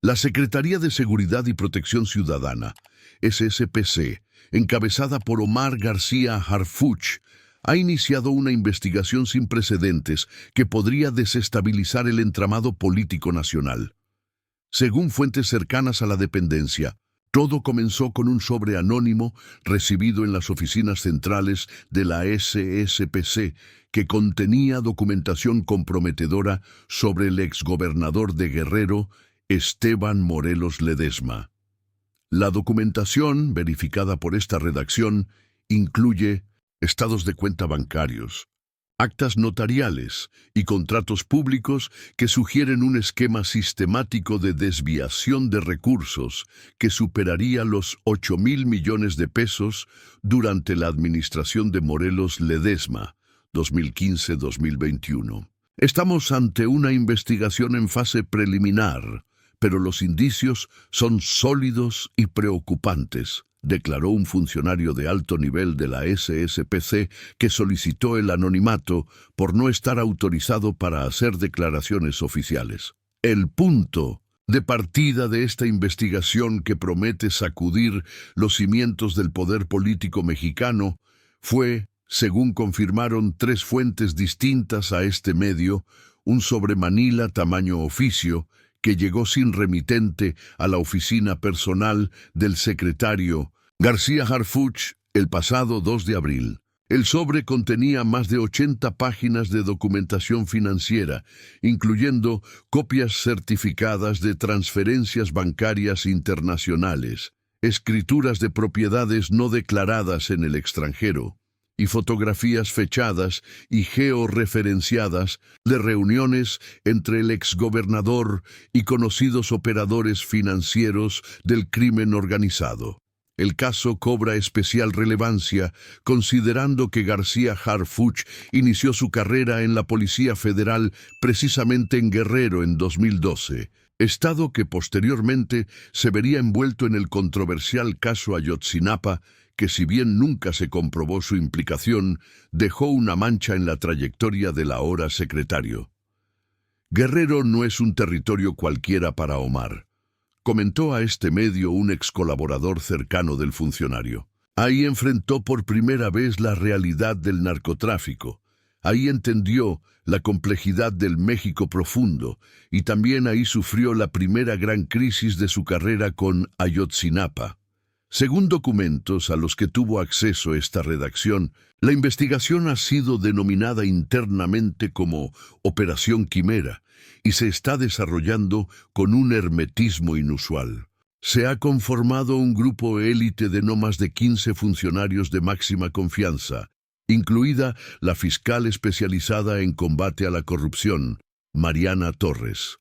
La Secretaría de Seguridad y Protección Ciudadana, SSPC, encabezada por Omar García Harfuch, ha iniciado una investigación sin precedentes que podría desestabilizar el entramado político nacional. Según fuentes cercanas a la dependencia, todo comenzó con un sobre anónimo recibido en las oficinas centrales de la SSPC que contenía documentación comprometedora sobre el exgobernador de Guerrero, Esteban Morelos Ledesma. La documentación, verificada por esta redacción, incluye estados de cuenta bancarios, actas notariales y contratos públicos que sugieren un esquema sistemático de desviación de recursos que superaría los 8.000 millones de pesos durante la administración de Morelos Ledesma, 2015-2021. Estamos ante una investigación en fase preliminar, pero los indicios son sólidos y preocupantes, declaró un funcionario de alto nivel de la SSPC que solicitó el anonimato por no estar autorizado para hacer declaraciones oficiales. El punto de partida de esta investigación, que promete sacudir los cimientos del poder político mexicano, fue, según confirmaron 3 fuentes distintas a este medio, un sobre Manila tamaño oficio que llegó sin remitente a la oficina personal del secretario García Harfuch el pasado 2 de abril. El sobre contenía más de 80 páginas de documentación financiera, incluyendo copias certificadas de transferencias bancarias internacionales, escrituras de propiedades no declaradas en el extranjero, y fotografías fechadas y georreferenciadas de reuniones entre el exgobernador y conocidos operadores financieros del crimen organizado. El caso cobra especial relevancia considerando que García Harfuch inició su carrera en la Policía Federal precisamente en Guerrero en 2012, estado que posteriormente se vería envuelto en el controversial caso Ayotzinapa, que si bien nunca se comprobó su implicación, dejó una mancha en la trayectoria del ahora secretario. Guerrero no es un territorio cualquiera para Omar, comentó a este medio un ex colaborador cercano del funcionario. Ahí enfrentó por primera vez la realidad del narcotráfico. Ahí entendió la complejidad del México profundo y también ahí sufrió la primera gran crisis de su carrera con Ayotzinapa. Según documentos a los que tuvo acceso esta redacción, la investigación ha sido denominada internamente como Operación Quimera y se está desarrollando con un hermetismo inusual. Se ha conformado un grupo élite de no más de 15 funcionarios de máxima confianza, incluida la fiscal especializada en combate a la corrupción, Mariana Torres.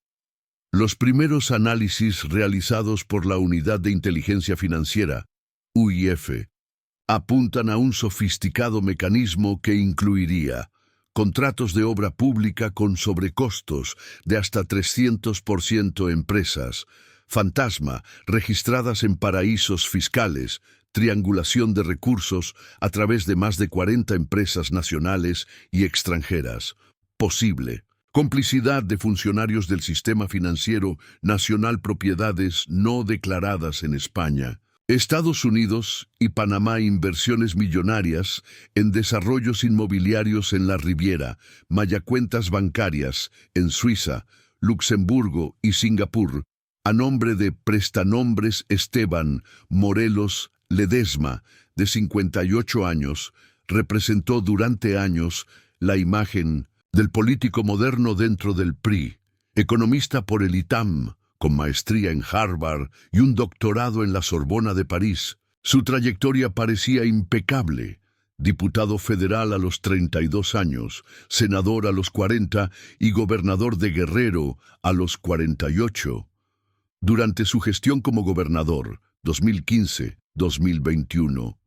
Los primeros análisis realizados por la Unidad de Inteligencia Financiera, UIF, apuntan a un sofisticado mecanismo que incluiría contratos de obra pública con sobrecostos de hasta 300% empresas, fantasma registradas en paraísos fiscales, triangulación de recursos a través de más de 40 empresas nacionales y extranjeras, posible, complicidad de funcionarios del sistema financiero nacional, propiedades no declaradas en España, Estados Unidos y Panamá, inversiones millonarias en desarrollos inmobiliarios en la Riviera, mayacuentas bancarias en Suiza, Luxemburgo y Singapur, a nombre de prestanombres Esteban Morelos Ledesma, de 58 años, representó durante años la imagen del político moderno dentro del PRI, economista por el ITAM, con maestría en Harvard y un doctorado en la Sorbona de París. Su trayectoria parecía impecable. Diputado federal a los 32 años, senador a los 40 y gobernador de Guerrero a los 48. Durante su gestión como gobernador, 2015-2021,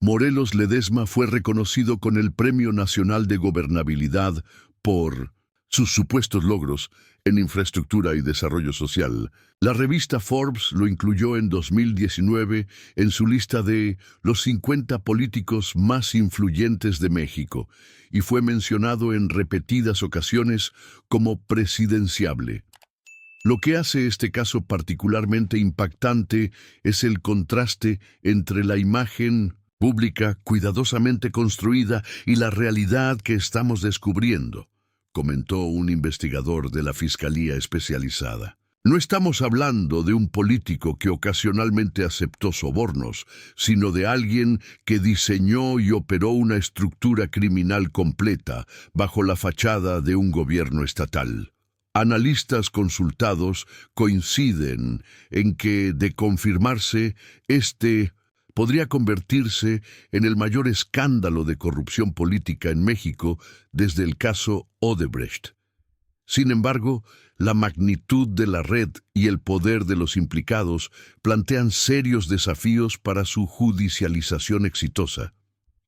Morelos Ledesma fue reconocido con el Premio Nacional de Gobernabilidad por sus supuestos logros en infraestructura y desarrollo social. La revista Forbes lo incluyó en 2019 en su lista de los 50 políticos más influyentes de México y fue mencionado en repetidas ocasiones como presidenciable. Lo que hace este caso particularmente impactante es el contraste entre la imagen pública cuidadosamente construida y la realidad que estamos descubriendo, comentó un investigador de la Fiscalía Especializada. No estamos hablando de un político que ocasionalmente aceptó sobornos, sino de alguien que diseñó y operó una estructura criminal completa bajo la fachada de un gobierno estatal. Analistas consultados coinciden en que, de confirmarse, podría convertirse en el mayor escándalo de corrupción política en México desde el caso Odebrecht. Sin embargo, la magnitud de la red y el poder de los implicados plantean serios desafíos para su judicialización exitosa.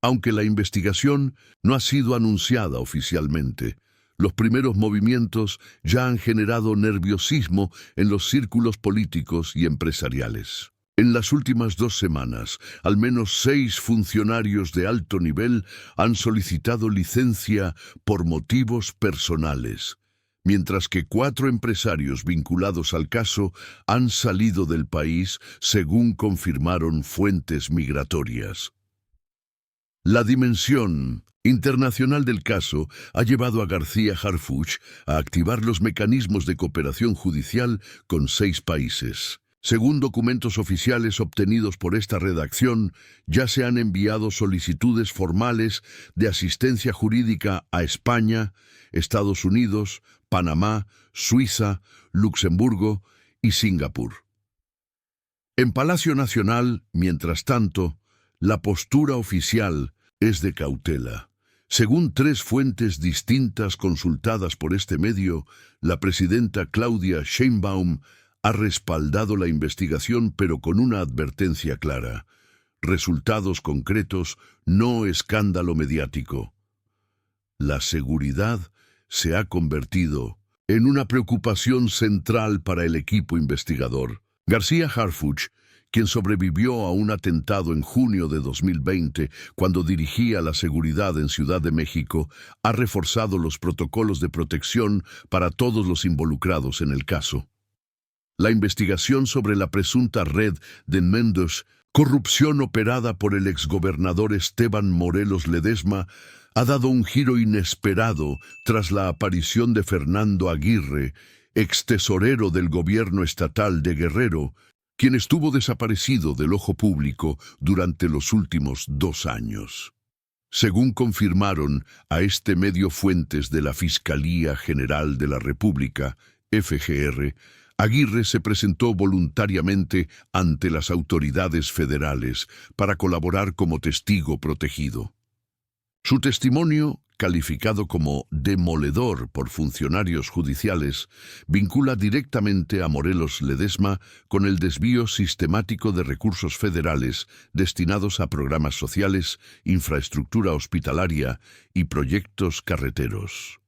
Aunque la investigación no ha sido anunciada oficialmente, los primeros movimientos ya han generado nerviosismo en los círculos políticos y empresariales. En las últimas 2 semanas, al menos 6 funcionarios de alto nivel han solicitado licencia por motivos personales, mientras que 4 empresarios vinculados al caso han salido del país, según confirmaron fuentes migratorias. La dimensión internacional del caso ha llevado a García Harfuch a activar los mecanismos de cooperación judicial con 6 países. Según documentos oficiales obtenidos por esta redacción, ya se han enviado solicitudes formales de asistencia jurídica a España, Estados Unidos, Panamá, Suiza, Luxemburgo y Singapur. En Palacio Nacional, mientras tanto, la postura oficial es de cautela. Según 3 fuentes distintas consultadas por este medio, la presidenta Claudia Sheinbaum ha respaldado la investigación, pero con una advertencia clara: resultados concretos, no escándalo mediático. La seguridad se ha convertido en una preocupación central para el equipo investigador. García Harfuch, quien sobrevivió a un atentado en junio de 2020 cuando dirigía la seguridad en Ciudad de México, ha reforzado los protocolos de protección para todos los involucrados en el caso. La investigación sobre la presunta red de enmendos, corrupción operada por el exgobernador Esteban Morelos Ledesma, ha dado un giro inesperado tras la aparición de Fernando Aguirre, extesorero del gobierno estatal de Guerrero, quien estuvo desaparecido del ojo público durante los últimos 2 años. Según confirmaron a este medio fuentes de la Fiscalía General de la República, FGR, Aguirre se presentó voluntariamente ante las autoridades federales para colaborar como testigo protegido. Su testimonio, calificado como demoledor por funcionarios judiciales, vincula directamente a Morelos Ledesma con el desvío sistemático de recursos federales destinados a programas sociales, infraestructura hospitalaria y proyectos carreteros.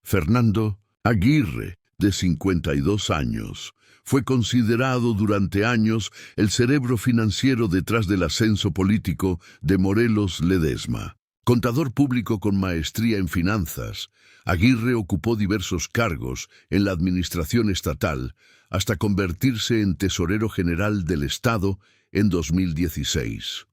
Fernando Aguirre, de 52 años, fue considerado durante años el cerebro financiero detrás del ascenso político de Morelos Ledesma. Contador público con maestría en finanzas, Aguirre ocupó diversos cargos en la administración estatal hasta convertirse en tesorero general del Estado en 2016.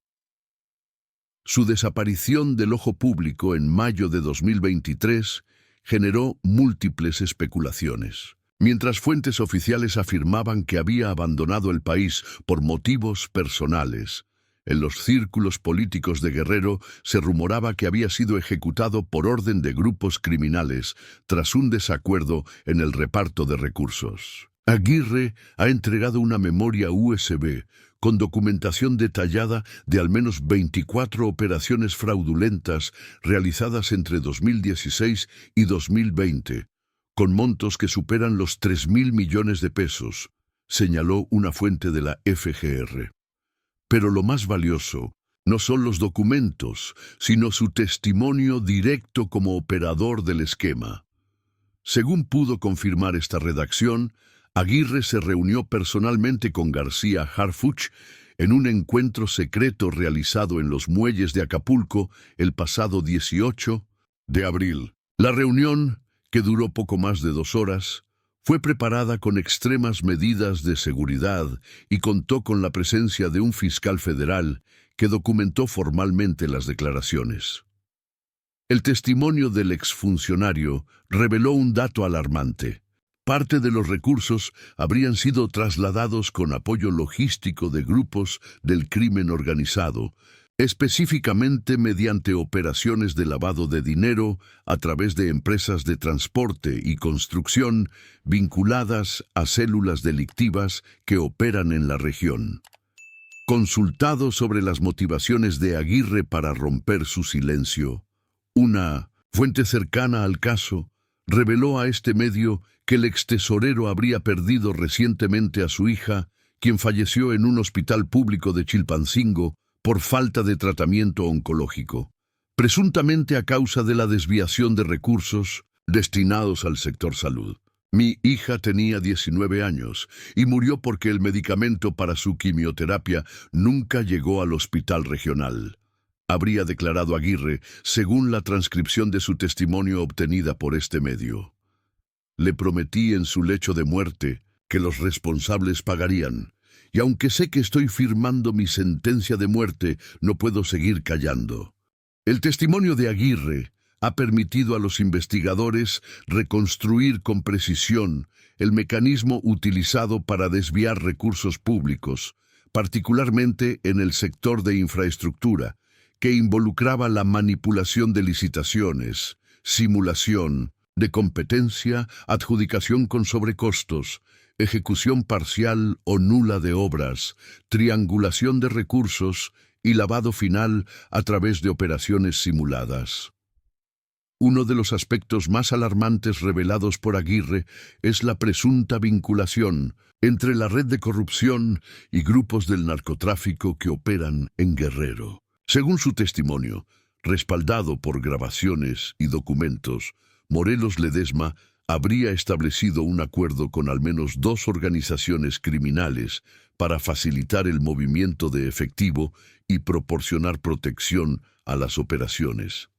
Su desaparición del ojo público en mayo de 2023 generó múltiples especulaciones. Mientras fuentes oficiales afirmaban que había abandonado el país por motivos personales, en los círculos políticos de Guerrero se rumoraba que había sido ejecutado por orden de grupos criminales tras un desacuerdo en el reparto de recursos. Aguirre ha entregado una memoria USB con documentación detallada de al menos 24 operaciones fraudulentas realizadas entre 2016 y 2020, con montos que superan los 3.000 millones de pesos, señaló una fuente de la FGR. Pero lo más valioso no son los documentos, sino su testimonio directo como operador del esquema. Según pudo confirmar esta redacción, Aguirre se reunió personalmente con García Harfuch en un encuentro secreto realizado en los muelles de Acapulco el pasado 18 de abril. La reunión, que duró poco más de 2 horas, Fue preparada con extremas medidas de seguridad y contó con la presencia de un fiscal federal que documentó formalmente las declaraciones. El testimonio del exfuncionario reveló un dato alarmante. Parte de los recursos habrían sido trasladados con apoyo logístico de grupos del crimen organizado, específicamente mediante operaciones de lavado de dinero a través de empresas de transporte y construcción vinculadas a células delictivas que operan en la región. Consultado sobre las motivaciones de Aguirre para romper su silencio, una fuente cercana al caso reveló a este medio que el extesorero habría perdido recientemente a su hija, quien falleció en un hospital público de Chilpancingo por falta de tratamiento oncológico, presuntamente a causa de la desviación de recursos destinados al sector salud. Mi hija tenía 19 años y murió porque el medicamento para su quimioterapia nunca llegó al hospital regional, habría declarado Aguirre, según la transcripción de su testimonio obtenida por este medio. Le prometí en su lecho de muerte que los responsables pagarían, y aunque sé que estoy firmando mi sentencia de muerte, no puedo seguir callando. El testimonio de Aguirre ha permitido a los investigadores reconstruir con precisión el mecanismo utilizado para desviar recursos públicos, particularmente en el sector de infraestructura, que involucraba la manipulación de licitaciones, simulación de competencia, adjudicación con sobrecostos, ejecución parcial o nula de obras, triangulación de recursos y lavado final a través de operaciones simuladas. Uno de los aspectos más alarmantes revelados por Aguirre es la presunta vinculación entre la red de corrupción y grupos del narcotráfico que operan en Guerrero. Según su testimonio, respaldado por grabaciones y documentos, Morelos Ledesma habría establecido un acuerdo con al menos 2 organizaciones criminales para facilitar el movimiento de efectivo y proporcionar protección a las operaciones.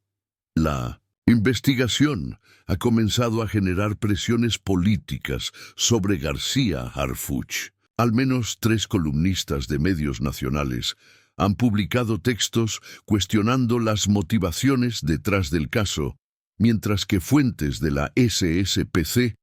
La investigación ha comenzado a generar presiones políticas sobre García Harfuch. Al menos 3 columnistas de medios nacionales han publicado textos cuestionando las motivaciones detrás del caso, mientras que fuentes de la SSPC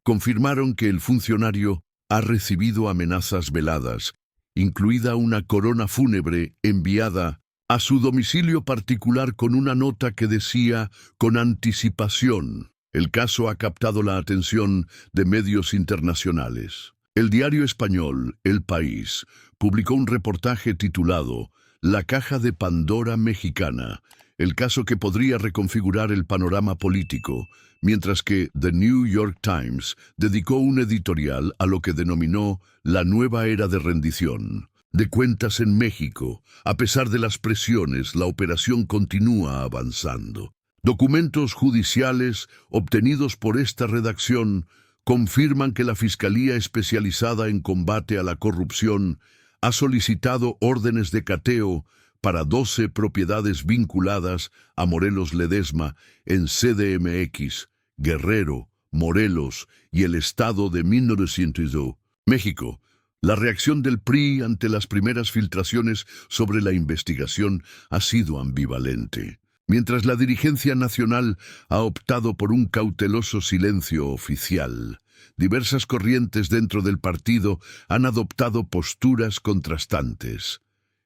confirmaron que el funcionario ha recibido amenazas veladas, incluida una corona fúnebre enviada a su domicilio particular con una nota que decía «con anticipación». El caso ha captado la atención de medios internacionales. El diario español El País publicó un reportaje titulado «La caja de Pandora mexicana», el caso que podría reconfigurar el panorama político, mientras que The New York Times dedicó un editorial a lo que denominó la nueva era de rendición de cuentas en México. A pesar de las presiones, la operación continúa avanzando. Documentos judiciales obtenidos por esta redacción confirman que la Fiscalía Especializada en Combate a la Corrupción ha solicitado órdenes de cateo para 12 propiedades vinculadas a Morelos Ledesma en CDMX, Guerrero, Morelos y el estado de 1902. México. La reacción del PRI ante las primeras filtraciones sobre la investigación ha sido ambivalente. Mientras la dirigencia nacional ha optado por un cauteloso silencio oficial, diversas corrientes dentro del partido han adoptado posturas contrastantes.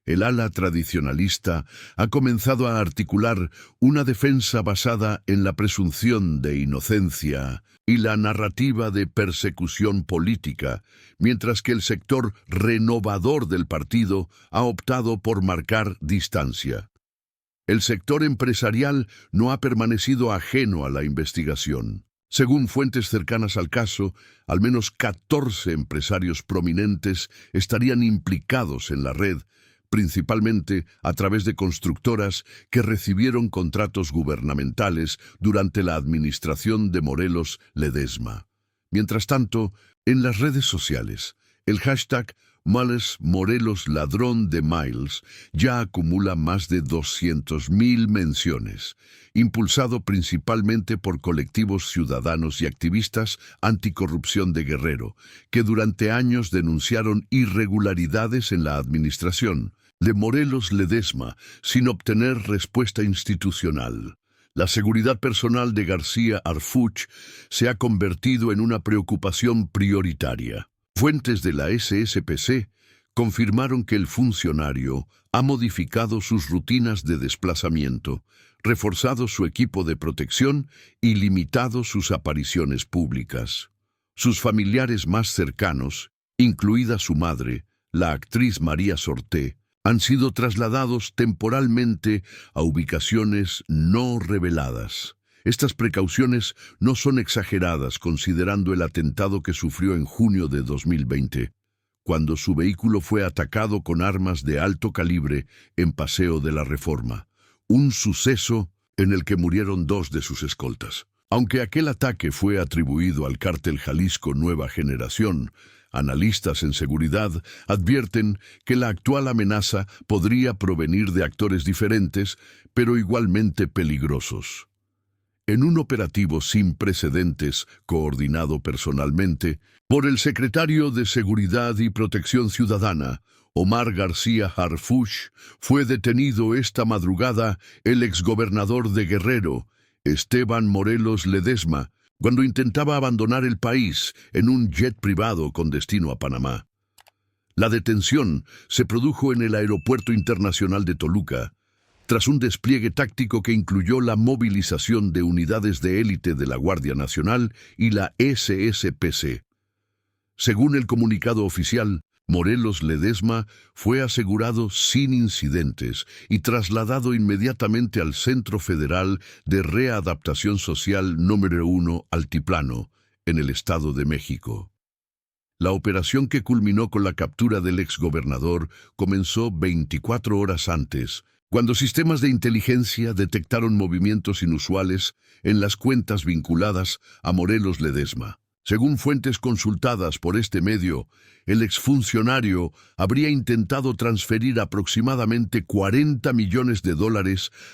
El ala tradicionalista ha comenzado a articular una defensa basada en la presunción de inocencia y la narrativa de persecución política, mientras que el sector renovador del partido ha optado por marcar distancia. El sector empresarial no ha permanecido ajeno a la investigación. Según fuentes cercanas al caso, al menos 14 empresarios prominentes estarían implicados en la red, principalmente a través de constructoras que recibieron contratos gubernamentales durante la administración de Morelos Ledesma. Mientras tanto, en las redes sociales, El hashtag Males Morelos Ladrón de Miles ya acumula más de 200.000 menciones, impulsado principalmente por colectivos ciudadanos y activistas anticorrupción de Guerrero, que durante años denunciaron irregularidades en la administración de Morelos Ledesma sin obtener respuesta institucional. La seguridad personal de García Harfuch se ha convertido en una preocupación prioritaria. Fuentes de la SSPC confirmaron que el funcionario ha modificado sus rutinas de desplazamiento, reforzado su equipo de protección y limitado sus apariciones públicas. Sus familiares más cercanos, incluida su madre, la actriz María Sorté, han sido trasladados temporalmente a ubicaciones no reveladas. Estas precauciones no son exageradas considerando el atentado que sufrió en junio de 2020, cuando su vehículo fue atacado con armas de alto calibre en Paseo de la Reforma, un suceso en el que murieron 2 de sus escoltas. Aunque aquel ataque fue atribuido al cártel Jalisco Nueva Generación, analistas en seguridad advierten que la actual amenaza podría provenir de actores diferentes, pero igualmente peligrosos. En un operativo sin precedentes, coordinado personalmente por el secretario de Seguridad y Protección Ciudadana, Omar García Harfuch, fue detenido esta madrugada el exgobernador de Guerrero, Esteban Morelos Ledesma, cuando intentaba abandonar el país en un jet privado con destino a Panamá. La detención se produjo en el Aeropuerto Internacional de Toluca, tras un despliegue táctico que incluyó la movilización de unidades de élite de la Guardia Nacional y la SSPC. Según el comunicado oficial, Morelos Ledesma fue asegurado sin incidentes y trasladado inmediatamente al Centro Federal de Readaptación Social número 1 Altiplano, en el Estado de México. La operación que culminó con la captura del exgobernador comenzó 24 horas antes, cuando sistemas de inteligencia detectaron movimientos inusuales en las cuentas vinculadas a Morelos Ledesma. Según fuentes consultadas por este medio, el exfuncionario habría intentado transferir aproximadamente $40 millones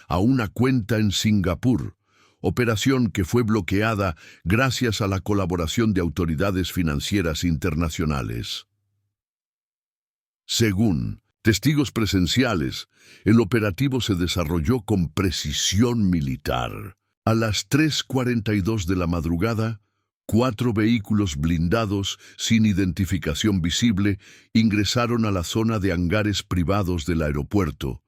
a una cuenta en Singapur, operación que fue bloqueada gracias a la colaboración de autoridades financieras internacionales. Según testigos presenciales, el operativo se desarrolló con precisión militar. A las 3:42 de la madrugada, 4 vehículos blindados sin identificación visible ingresaron a la zona de hangares privados del aeropuerto,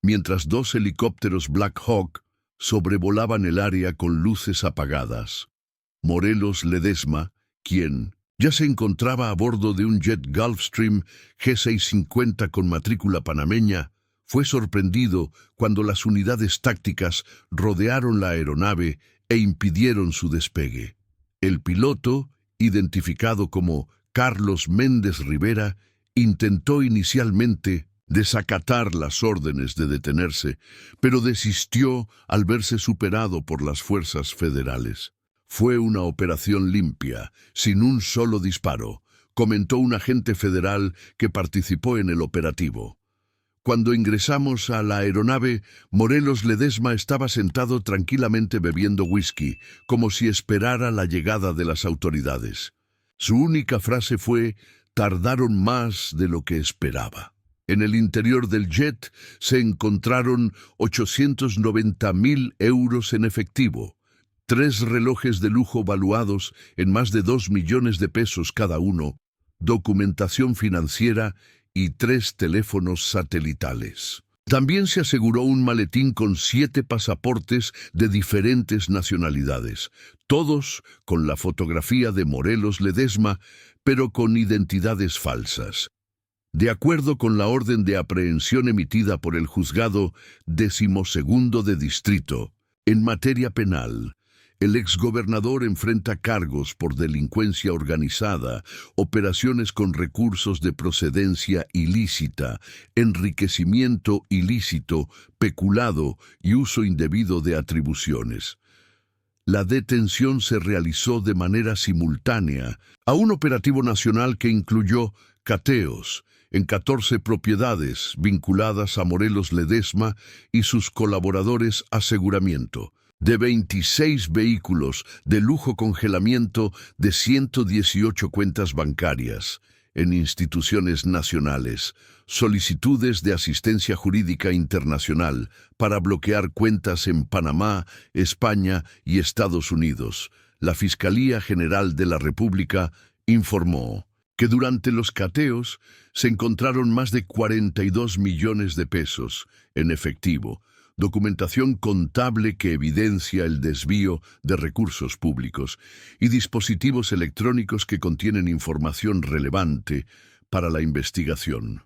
mientras 2 helicópteros Black Hawk sobrevolaban el área con luces apagadas. Morelos Ledesma, quien ya se encontraba a bordo de un jet Gulfstream G650 con matrícula panameña, fue sorprendido cuando las unidades tácticas rodearon la aeronave e impidieron su despegue. El piloto, identificado como Carlos Méndez Rivera, intentó inicialmente desacatar las órdenes de detenerse, pero desistió al verse superado por las fuerzas federales. Fue una operación limpia, sin un solo disparo, comentó un agente federal que participó en el operativo. Cuando ingresamos a la aeronave, Morelos Ledesma estaba sentado tranquilamente bebiendo whisky, como si esperara la llegada de las autoridades. Su única frase fue: "Tardaron más de lo que esperaba". En el interior del jet se encontraron 890.000 euros en efectivo, 3 relojes de lujo valuados en más de 2 millones de pesos cada uno, documentación financiera y 3 teléfonos satelitales. También se aseguró un maletín con 7 pasaportes de diferentes nacionalidades, todos con la fotografía de Morelos Ledesma, pero con identidades falsas. De acuerdo con la orden de aprehensión emitida por el Juzgado 12º de Distrito, en materia penal, el exgobernador enfrenta cargos por delincuencia organizada, operaciones con recursos de procedencia ilícita, enriquecimiento ilícito, peculado y uso indebido de atribuciones. La detención se realizó de manera simultánea a un operativo nacional que incluyó cateos en 14 propiedades vinculadas a Morelos Ledesma y sus colaboradores, aseguramiento de 26 vehículos, de lujo, congelamiento de 118 cuentas bancarias en instituciones nacionales, solicitudes de asistencia jurídica internacional para bloquear cuentas en Panamá, España y Estados Unidos. La Fiscalía General de la República informó que durante los cateos se encontraron más de 42 millones de pesos en efectivo, documentación contable que evidencia el desvío de recursos públicos y dispositivos electrónicos que contienen información relevante para la investigación.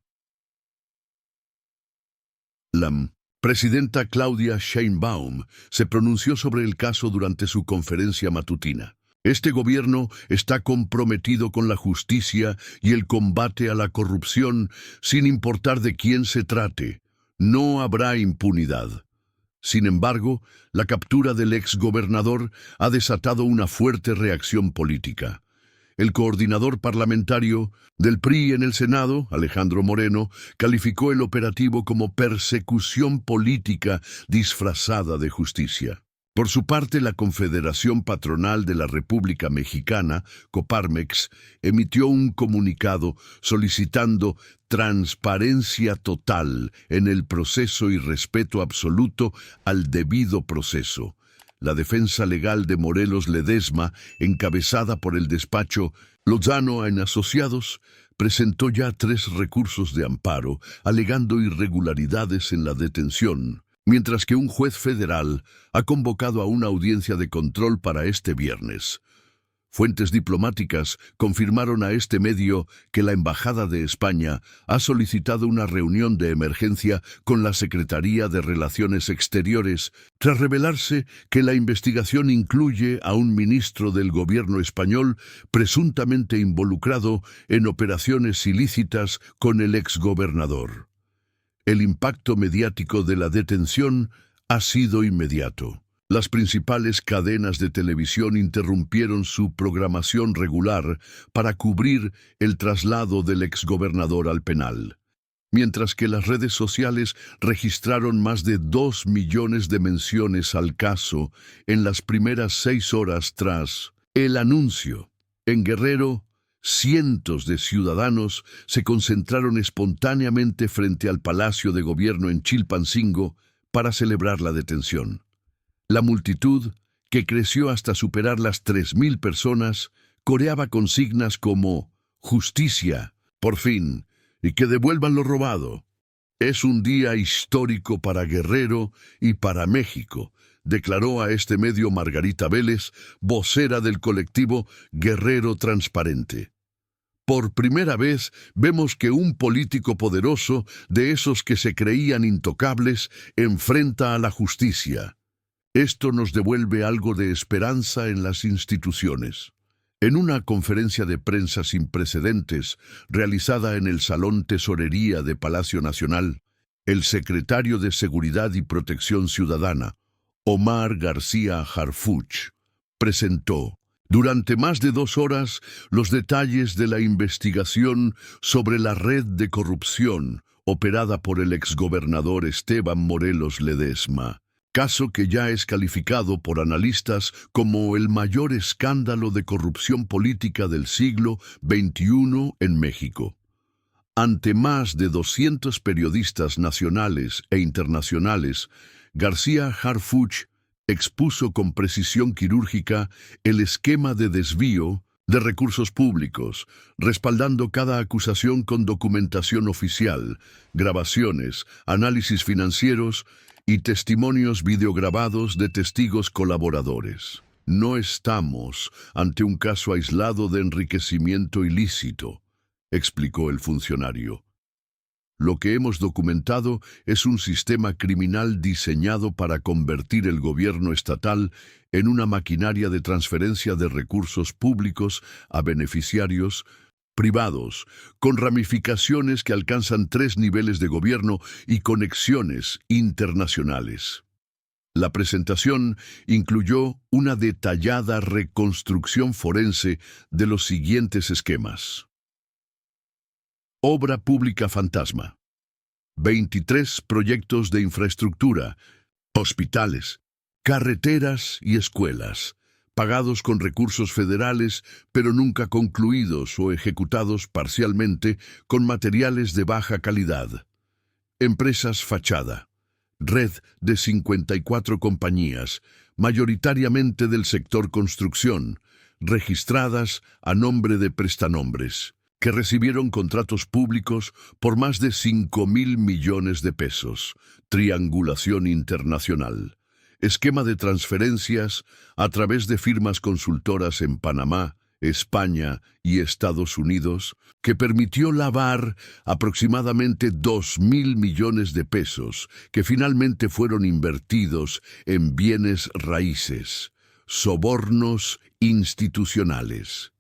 La presidenta Claudia Sheinbaum se pronunció sobre el caso durante su conferencia matutina. Este gobierno está comprometido con la justicia y el combate a la corrupción, sin importar de quién se trate. No habrá impunidad. Sin embargo, la captura del exgobernador ha desatado una fuerte reacción política. El coordinador parlamentario del PRI en el Senado, Alejandro Moreno, calificó el operativo como persecución política disfrazada de justicia. Por su parte, la Confederación Patronal de la República Mexicana, Coparmex, emitió un comunicado solicitando transparencia total en el proceso y respeto absoluto al debido proceso. La defensa legal de Morelos Ledesma, encabezada por el despacho Lozano en Asociados, presentó ya 3 recursos de amparo, alegando irregularidades en la detención, mientras que un juez federal ha convocado a una audiencia de control para este viernes. Fuentes diplomáticas confirmaron a este medio que la Embajada de España ha solicitado una reunión de emergencia con la Secretaría de Relaciones Exteriores tras revelarse que la investigación incluye a un ministro del gobierno español presuntamente involucrado en operaciones ilícitas con el exgobernador. El impacto mediático de la detención ha sido inmediato. Las principales cadenas de televisión interrumpieron su programación regular para cubrir el traslado del exgobernador al penal, mientras que las redes sociales registraron más de 2 millones de menciones al caso en las primeras 6 horas tras el anuncio. En Guerrero, cientos de ciudadanos se concentraron espontáneamente frente al Palacio de Gobierno en Chilpancingo para celebrar la detención. La multitud, que creció hasta superar las 3.000 personas, coreaba consignas como «Justicia, por fin, y que devuelvan lo robado». Es un día histórico para Guerrero y para México, declaró a este medio Margarita Vélez, vocera del colectivo Guerrero Transparente. Por primera vez vemos que un político poderoso, de esos que se creían intocables, enfrenta a la justicia. Esto nos devuelve algo de esperanza en las instituciones. En una conferencia de prensa sin precedentes, realizada en el Salón Tesorería de Palacio Nacional, el secretario de Seguridad y Protección Ciudadana, Omar García Harfuch, presentó durante más de 2 horas los detalles de la investigación sobre la red de corrupción operada por el exgobernador Esteban Morelos Ledesma, caso que ya es calificado por analistas como el mayor escándalo de corrupción política del siglo XXI en México. Ante más de 200 periodistas nacionales e internacionales, García Harfuch expuso con precisión quirúrgica el esquema de desvío de recursos públicos, respaldando cada acusación con documentación oficial, grabaciones, análisis financieros y testimonios videograbados de testigos colaboradores. No estamos ante un caso aislado de enriquecimiento ilícito, explicó el funcionario. Lo que hemos documentado es un sistema criminal diseñado para convertir el gobierno estatal en una maquinaria de transferencia de recursos públicos a beneficiarios privados, con ramificaciones que alcanzan 3 niveles de gobierno y conexiones internacionales. La presentación incluyó una detallada reconstrucción forense de los siguientes esquemas. Obra pública fantasma. 23 proyectos de infraestructura, hospitales, carreteras y escuelas, pagados con recursos federales, pero nunca concluidos o ejecutados parcialmente con materiales de baja calidad. Empresas fachada. Red de 54 compañías, mayoritariamente del sector construcción, registradas a nombre de prestanombres, que recibieron contratos públicos por más de 5.000 millones de pesos. Triangulación internacional. Esquema de transferencias a través de firmas consultoras en Panamá, España y Estados Unidos, que permitió lavar aproximadamente 2.000 millones de pesos, que finalmente fueron invertidos en bienes raíces, sobornos institucionales.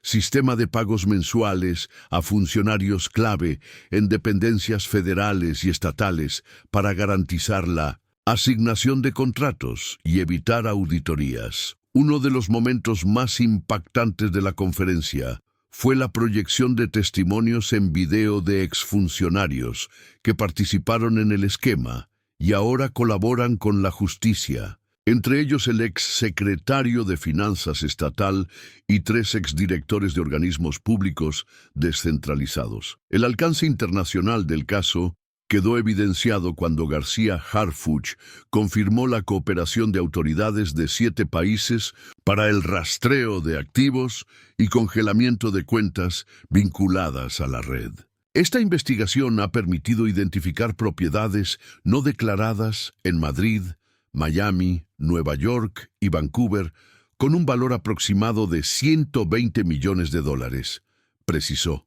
Sistema de pagos mensuales a funcionarios clave en dependencias federales y estatales para garantizar la asignación de contratos y evitar auditorías. Uno de los momentos más impactantes de la conferencia fue la proyección de testimonios en video de exfuncionarios que participaron en el esquema y ahora colaboran con la justicia, entre ellos el exsecretario de Finanzas estatal y 3 exdirectores de organismos públicos descentralizados. El alcance internacional del caso quedó evidenciado cuando García Harfuch confirmó la cooperación de autoridades de 7 países para el rastreo de activos y congelamiento de cuentas vinculadas a la red. Esta investigación ha permitido identificar propiedades no declaradas en Madrid, Miami, Nueva York y Vancouver con un valor aproximado de $120 millones, precisó.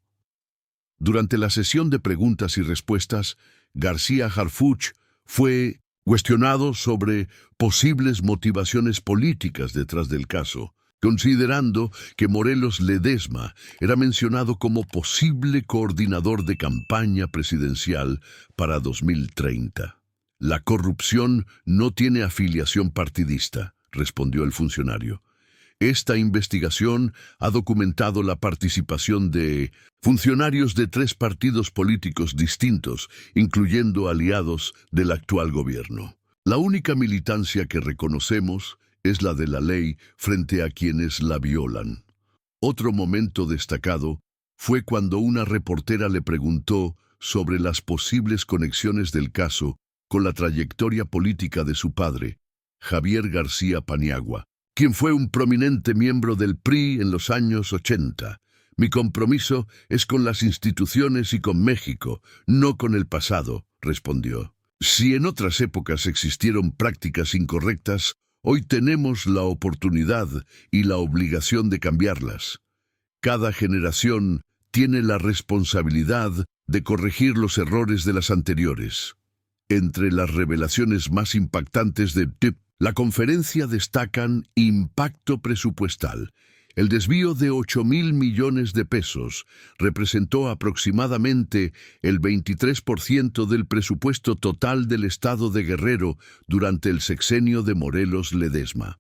Durante la sesión de preguntas y respuestas, García Harfuch fue cuestionado sobre posibles motivaciones políticas detrás del caso, considerando que Morelos Ledesma era mencionado como posible coordinador de campaña presidencial para 2030. La corrupción no tiene afiliación partidista, respondió el funcionario. Esta investigación ha documentado la participación de funcionarios de 3 partidos políticos distintos, incluyendo aliados del actual gobierno. La única militancia que reconocemos es la de la ley frente a quienes la violan. Otro momento destacado fue cuando una reportera le preguntó sobre las posibles conexiones del caso con la trayectoria política de su padre, Javier García Paniagua, quien fue un prominente miembro del PRI en los años 80. Mi compromiso es con las instituciones y con México, no con el pasado, respondió. Si en otras épocas existieron prácticas incorrectas, hoy tenemos la oportunidad y la obligación de cambiarlas. Cada generación tiene la responsabilidad de corregir los errores de las anteriores. Entre las revelaciones más impactantes de la conferencia destacan impacto presupuestal. El desvío de 8.000 millones de pesos representó aproximadamente el 23% del presupuesto total del estado de Guerrero durante el sexenio de Morelos Ledesma.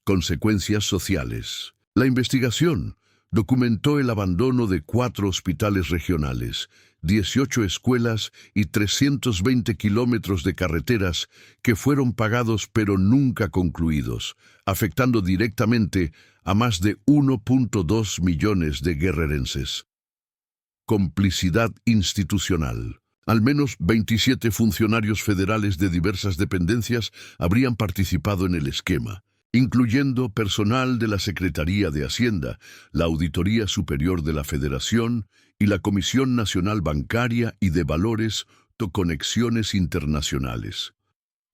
Consecuencias sociales. La investigación documentó el abandono de 4 hospitales regionales, 18 escuelas y 320 kilómetros de carreteras que fueron pagados pero nunca concluidos, afectando directamente a más de 1.2 millones de guerrerenses. Complicidad institucional. Al menos 27 funcionarios federales de diversas dependencias habrían participado en el esquema, incluyendo personal de la Secretaría de Hacienda, la Auditoría Superior de la Federación y la Comisión Nacional Bancaria y de Valores Conexiones Internacionales.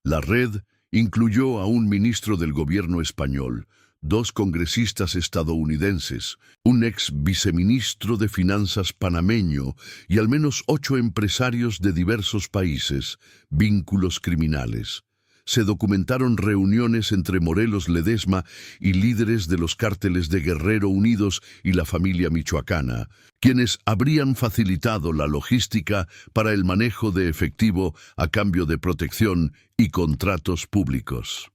La red incluyó a un ministro del gobierno español, 2 congresistas estadounidenses, un ex viceministro de Finanzas panameño y al menos 8 empresarios de diversos países, vínculos criminales. se documentaron reuniones entre Morelos Ledesma y líderes de los cárteles de Guerrero Unidos y la familia michoacana, quienes habrían facilitado la logística para el manejo de efectivo a cambio de protección y contratos públicos.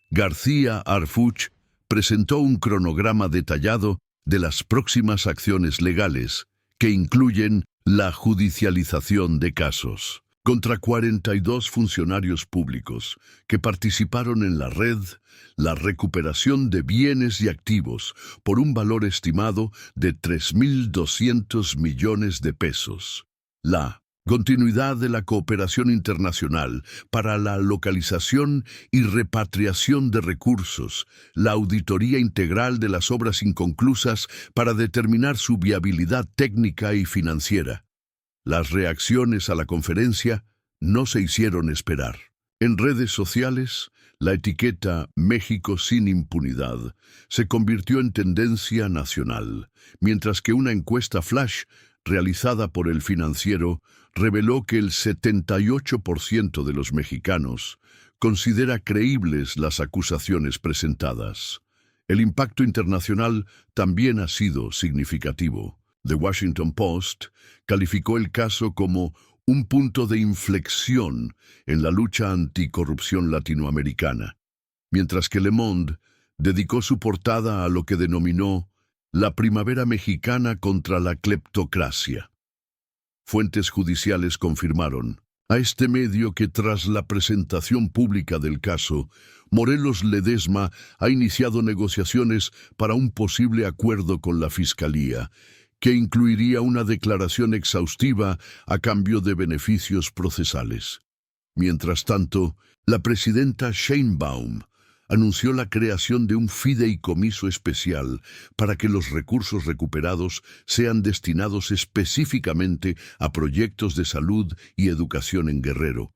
García Harfuch presentó un cronograma detallado de las próximas acciones legales, que incluyen la judicialización de casos contra 42 funcionarios públicos que participaron en la red, la recuperación de bienes y activos por un valor estimado de 3.200 millones de pesos. La continuidad de la cooperación internacional para la localización y repatriación de recursos, la auditoría integral de las obras inconclusas para determinar su viabilidad técnica y financiera. Las reacciones a la conferencia no se hicieron esperar. En redes sociales, la etiqueta México sin impunidad se convirtió en tendencia nacional, mientras que una encuesta flash realizada por El Financiero reveló que el 78% de los mexicanos considera creíbles las acusaciones presentadas. El impacto internacional también ha sido significativo. The Washington Post calificó el caso como un punto de inflexión en la lucha anticorrupción latinoamericana, mientras que Le Monde dedicó su portada a lo que denominó la primavera mexicana contra la cleptocracia. Fuentes judiciales confirmaron a este medio que tras la presentación pública del caso, Morelos Ledesma ha iniciado negociaciones para un posible acuerdo con la Fiscalía, que incluiría una declaración exhaustiva a cambio de beneficios procesales. Mientras tanto, la presidenta Sheinbaum anunció la creación de un fideicomiso especial para que los recursos recuperados sean destinados específicamente a proyectos de salud y educación en Guerrero,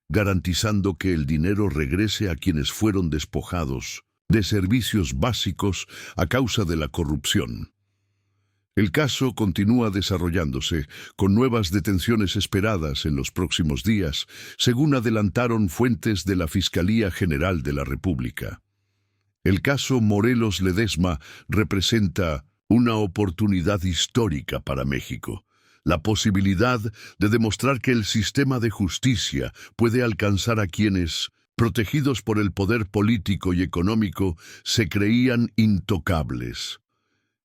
garantizando que el dinero regrese a quienes fueron despojados de servicios básicos a causa de la corrupción. El caso continúa desarrollándose, con nuevas detenciones esperadas en los próximos días, según adelantaron fuentes de la Fiscalía General de la República. El caso Morelos Ledesma representa una oportunidad histórica para México, la posibilidad de demostrar que el sistema de justicia puede alcanzar a quienes, protegidos por el poder político y económico, se creían intocables.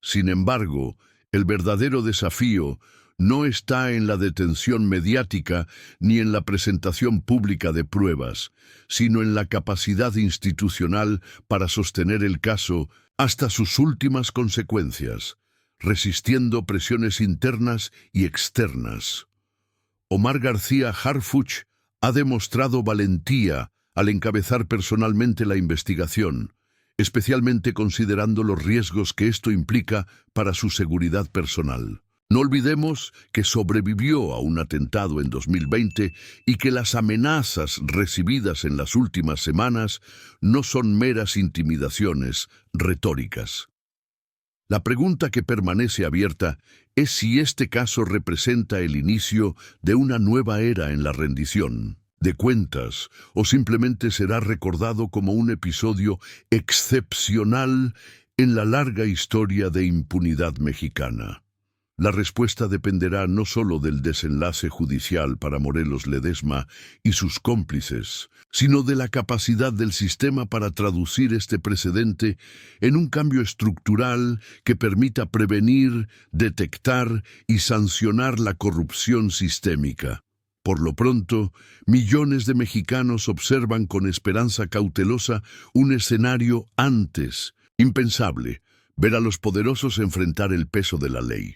Sin embargo, el verdadero desafío no está en la detención mediática ni en la presentación pública de pruebas, sino en la capacidad institucional para sostener el caso hasta sus últimas consecuencias, resistiendo presiones internas y externas. Omar García Harfuch ha demostrado valentía al encabezar personalmente la investigación, especialmente considerando los riesgos que esto implica para su seguridad personal. No olvidemos que sobrevivió a un atentado en 2020 y que las amenazas recibidas en las últimas semanas no son meras intimidaciones retóricas. La pregunta que permanece abierta es si este caso representa el inicio de una nueva era en la rendición de cuentas, o simplemente será recordado como un episodio excepcional en la larga historia de impunidad mexicana. La respuesta dependerá no solo del desenlace judicial para Morelos Ledesma y sus cómplices, sino de la capacidad del sistema para traducir este precedente en un cambio estructural que permita prevenir, detectar y sancionar la corrupción sistémica. Por lo pronto, millones de mexicanos observan con esperanza cautelosa un escenario antes impensable, ver a los poderosos enfrentar el peso de la ley.